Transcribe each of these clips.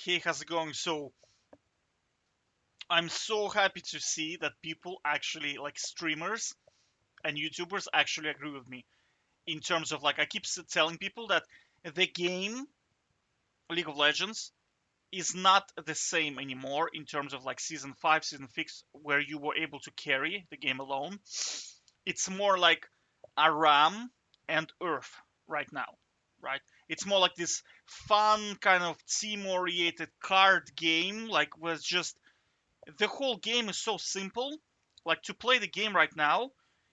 Hey, how's it going? So I'm so happy to see that people actually like streamers and YouTubers actually agree with me in terms of like I keep telling people that the game League of Legends is not the same anymore in terms of like season 5, season 6 where you were able to carry the game alone. It's more like ARAM and URF right now, right? It's more like this fun kind of team-oriented card game, like was just the whole game is so simple. Like to play the game right now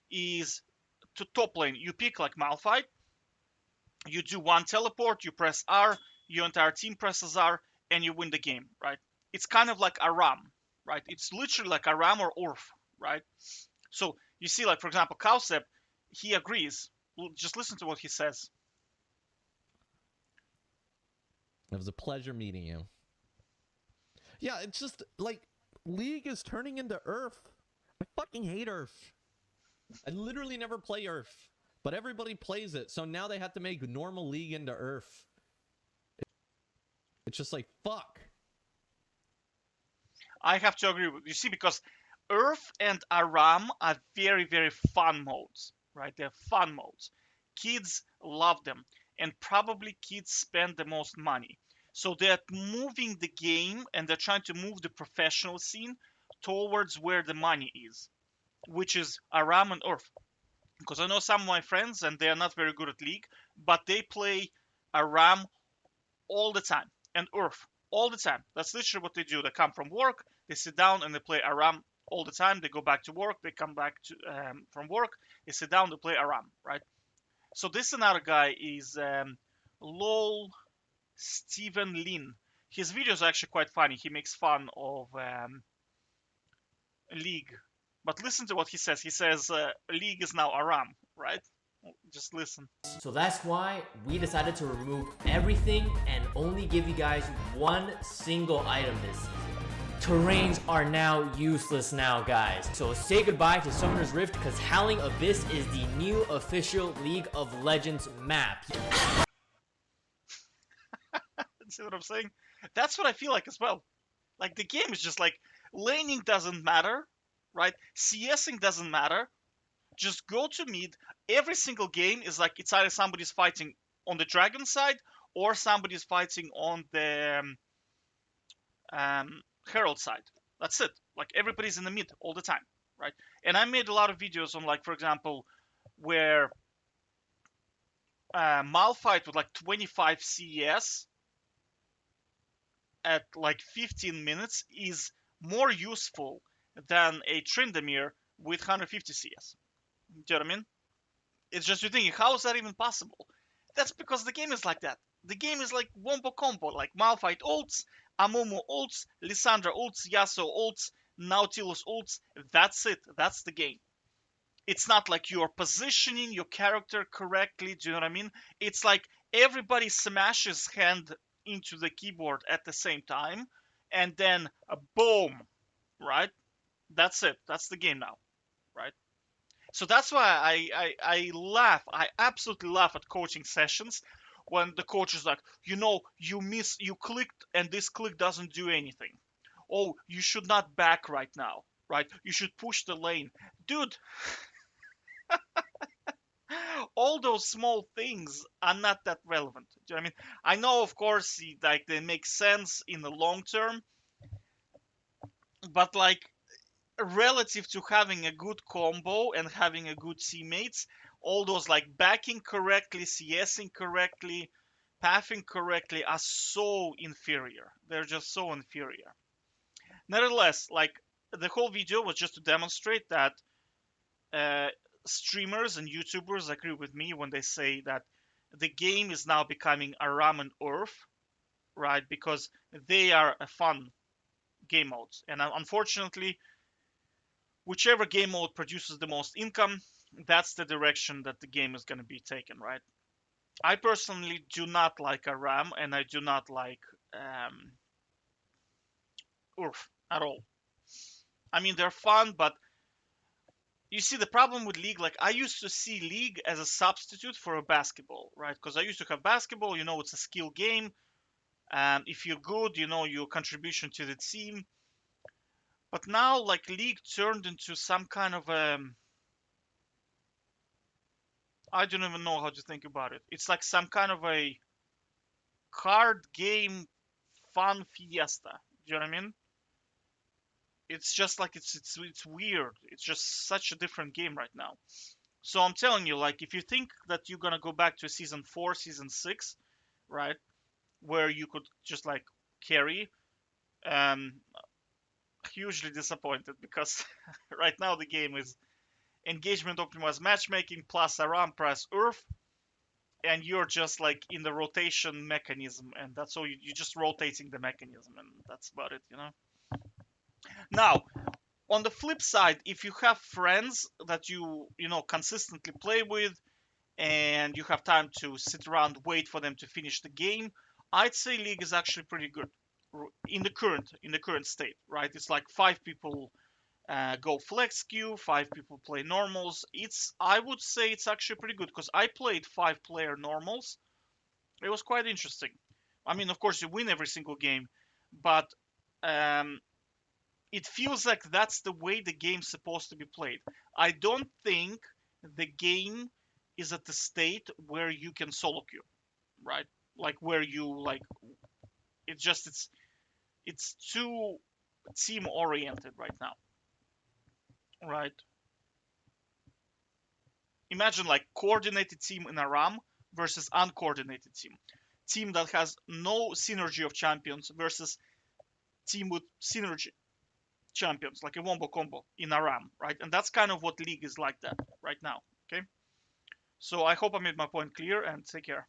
is to top lane. You pick like Malphite, you do one teleport, you press R, your entire team presses R, and you win the game, right? It's kind of like a RAM, right? It's literally like a RAM or URF, right? So you see, like for example, Cowsep, he agrees. Just listen to what he says. It was a pleasure meeting you. Yeah, it's just like League is turning into URF. I fucking hate URF. I literally never play URF, but everybody plays it. So now they have to make normal League into URF. It's just like fuck. I have to agree with you. See, because Earth and Aram are very, very fun modes, right? They're fun modes. Kids love them, and probably kids spend the most money. So they're moving the game and they're trying to move the professional scene towards where the money is, which is Aram and Earth. Because I know some of my friends and they are not very good at League, but they play Aram all the time and Earth all the time. That's literally what they do. They come from work, they sit down and they play ARAM all the time. They go back to work, they come back to from work, they sit down, they play ARAM, right? So this another guy is Lol Steven Lin. His videos are actually quite funny. He makes fun of League. But listen to what he says. He says League is now ARAM, right? Just listen. So that's why we decided to remove everything and only give you guys one single item this season. Terrains are now useless now, guys. So say goodbye to Summoner's Rift because Howling Abyss is the new official League of Legends map. See what I'm saying? That's what I feel like as well. Like the game is just like laning doesn't matter, right? CSing doesn't matter. Just go to mid. Every single game is like it's either somebody's fighting on the dragon side or somebody's fighting on the herald side. That's it. Like everybody's in the mid all the time, right? And I made a lot of videos on like, for example, where Malphite with like 25 CES at like 15 minutes is more useful than a Tryndamere with 150 CS. Do you know what I mean? It's just you're thinking, how is that even possible? That's because the game is like that. The game is like wombo combo, like Malphite ults, Amumu ults, Lissandra ults, Yasuo ults, Nautilus ults. That's it. That's the game. It's not like you're positioning your character correctly. Do you know what I mean? It's like everybody smashes hand into the keyboard at the same time, and then boom, right? That's it. That's the game now, right? So that's why I laugh. I absolutely laugh at coaching sessions when the coach is like, you clicked and this click doesn't do anything. Oh, you should not back right now, right? You should push the lane. Dude, all those small things are not that relevant. Do you know what I mean? I know, of course, like they make sense in the long term, but like relative to having a good combo and having a good teammates, all those like backing correctly, CSing correctly, pathing correctly are so inferior. They're just so inferior. Nevertheless, like the whole video was just to demonstrate that uh, streamers and YouTubers agree with me when they say that the game is now becoming a Ram and Earth, right? Because they are a fun game modes, and unfortunately, whichever game mode produces the most income, that's the direction that the game is going to be taken, right? I personally do not like a RAM and I do not like URF at all. I mean, they're fun, but you see the problem with League, like I used to see League as a substitute for a basketball, right? Because I used to have basketball, it's a skill game. And if you're good, your contribution to the team. But now, like, league turned into some kind of I don't even know how to think about it. It's like some kind of a card game fun fiesta. Do you know what I mean? It's just like it's weird. It's just such a different game right now. So I'm telling you, like, if you think that you're gonna go back to season 4, season 6, right, where you could just like carry, um, hugely disappointed because right now the game is engagement optimized matchmaking plus ARAM plus URF, and you're just like in the rotation mechanism, and that's all. You're just rotating the mechanism, and that's about it. Now, on the flip side, if you have friends that you consistently play with, and you have time to sit around wait for them to finish the game, I'd say League is actually pretty good in the current state, right? It's like 5 people go flex queue, 5 people play normals. I would say it's actually pretty good because I played 5-player normals. It was quite interesting. I mean, of course, you win every single game, but um, it feels like that's the way the game's supposed to be played. I don't think the game is at the state where you can solo queue, right? Like where you like it's too team oriented right now, right? Imagine like coordinated team in a RAM versus uncoordinated team. Team that has no synergy of champions versus team with synergy champions, like a wombo combo in a RAM, right? And that's kind of what League is like that right now. Okay. So I hope I made my point clear, and take care.